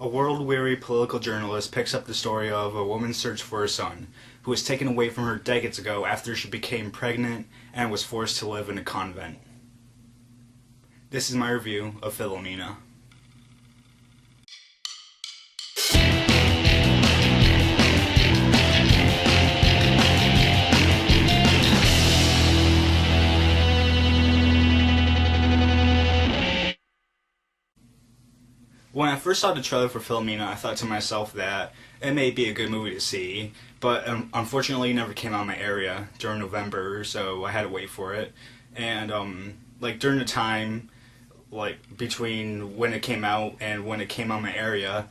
A world-weary political journalist picks up the story of a woman's search for her son, who was taken away from her decades ago after she became pregnant and was forced to live in a convent. This is my review of Philomena. When I first saw the trailer for Philomena, I thought to myself that it may be a good movie to see, but unfortunately it never came out in my area during November, so I had to wait for it. And during the time, between when it came out and when it came out in my area,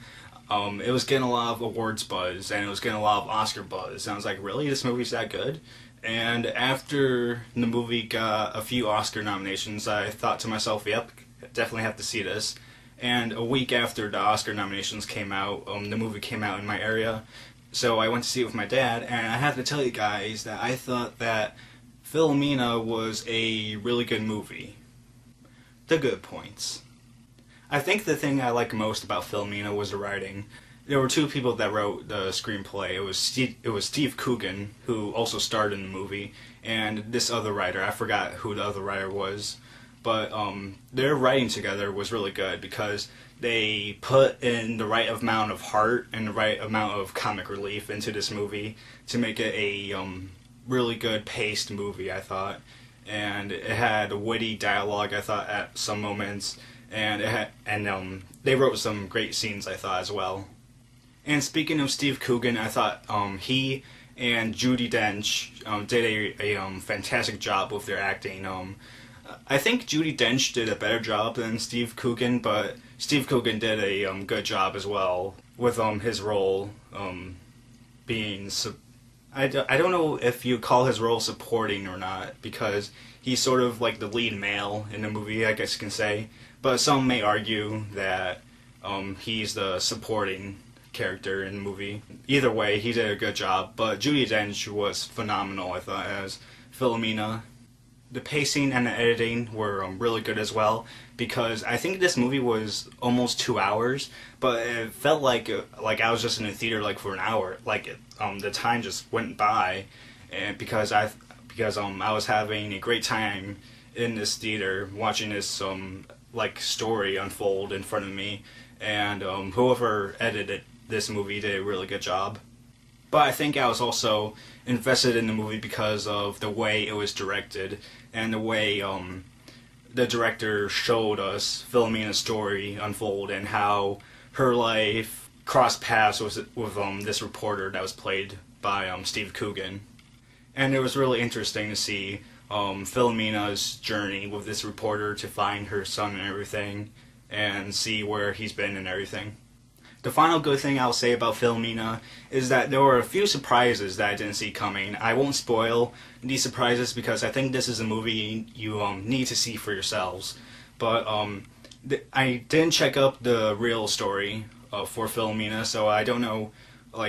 it was getting a lot of awards buzz, and it was getting a lot of Oscar buzz. And I was like, really? This movie's that good? And after the movie got a few Oscar nominations, I thought to myself, yep, definitely have to see this. And a week after the Oscar nominations came out, the movie came out in my area. So I went to see it with my dad, and I have to tell you guys that I thought that Philomena was a really good movie. The good points. I think the thing I like most about Philomena was the writing. There were two people that wrote the screenplay. It was Steve Coogan, who also starred in the movie, and this other writer. I forgot who the other writer was. But their writing together was really good because they put in the right amount of heart and the right amount of comic relief into this movie to make it a really good paced movie, I thought. And it had witty dialogue, I thought, at some moments, and they wrote some great scenes, I thought, as well. And speaking of Steve Coogan, I thought he and Judi Dench did a fantastic job with their acting. I think Judi Dench did a better job than Steve Coogan, but Steve Coogan did a good job as well with his role being. I don't know if you call his role supporting or not, because he's sort of like the lead male in the movie, I guess you can say. But some may argue that he's the supporting character in the movie. Either way, he did a good job. But Judi Dench was phenomenal, I thought, as Philomena. The pacing and the editing were really good as well, because I think this movie was almost 2 hours, but it felt like I was just in the theater for an hour. The time just went by, and because I was having a great time in this theater watching this story unfold in front of me, and whoever edited this movie did a really good job. But I think I was also invested in the movie because of the way it was directed and the way the director showed us Philomena's story unfold and how her life crossed paths with this reporter that was played by Steve Coogan. And it was really interesting to see Philomena's journey with this reporter to find her son and everything, and see where he's been and everything. The final good thing I'll say about Philomena is that there were a few surprises that I didn't see coming. I won't spoil these surprises because I think this is a movie you need to see for yourselves. But I didn't check up the real story for Philomena, so I don't know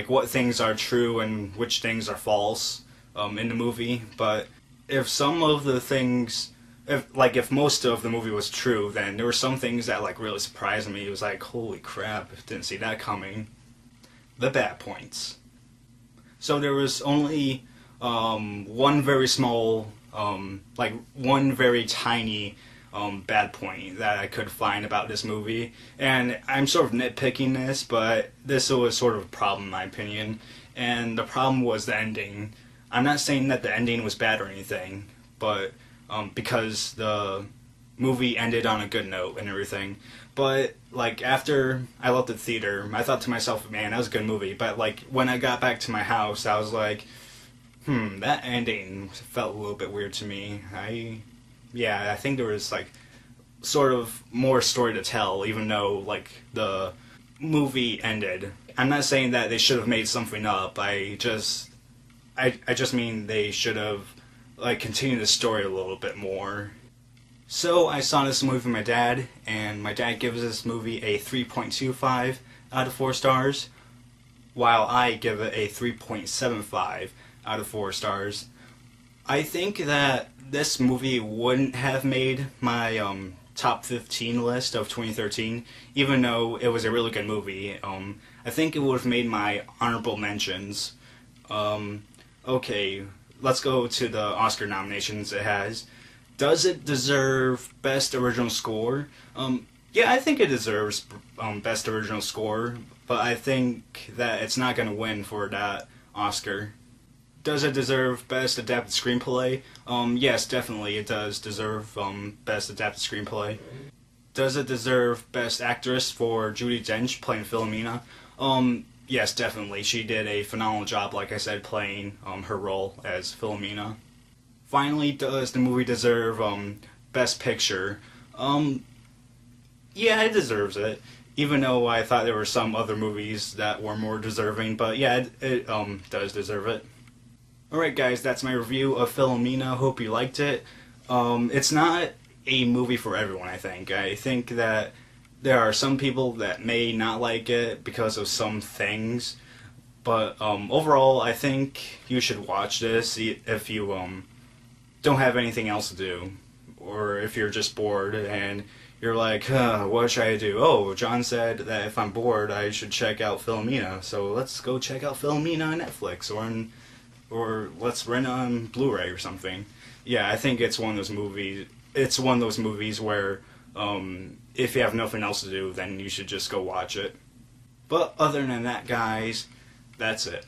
what things are true and which things are false in the movie. But if some of the things, if most of the movie was true, then there were some things that really surprised me. It was like, holy crap, didn't see that coming. The bad points. So there was only one very small, one very tiny bad point that I could find about this movie. And I'm sort of nitpicking this, but this was sort of a problem in my opinion. And the problem was the ending. I'm not saying that the ending was bad or anything, but because the movie ended on a good note and everything. But after I left the theater, I thought to myself, man, that was a good movie. But when I got back to my house, I was like, that ending felt a little bit weird to me. I think there was sort of more story to tell, even though the movie ended. I'm not saying that they should have made something up. I just mean they should have continue the story a little bit more. So I saw this movie with my dad, and my dad gives this movie a 3.25 out of 4 stars, while I give it a 3.75 out of 4 stars. I think that this movie wouldn't have made my top 15 list of 2013, even though it was a really good movie. I think it would have made my honorable mentions. Okay, let's go to the Oscar nominations it has. Does it deserve Best Original Score? Yeah, I think it deserves Best Original Score, but I think that it's not going to win for that Oscar. Does it deserve Best Adapted Screenplay? Yes, definitely it does deserve Best Adapted Screenplay. Does it deserve Best Actress for Judi Dench playing Philomena? Yes, definitely. She did a phenomenal job, like I said, playing her role as Philomena. Finally, does the movie deserve Best Picture? Yeah, it deserves it. Even though I thought there were some other movies that were more deserving, but yeah, it does deserve it. Alright guys, that's my review of Philomena. Hope you liked it. It's not a movie for everyone, I think. I think that there are some people that may not like it because of some things, but overall, I think you should watch this if you don't have anything else to do, or if you're just bored and you're like, what should I do? Oh, John said that if I'm bored, I should check out Philomena, so let's go check out Philomena on Netflix, or let's rent on Blu-ray or something. Yeah, I think it's one of those movies. It's one of those movies where if you have nothing else to do, then you should just go watch it. But other than that, guys, that's it.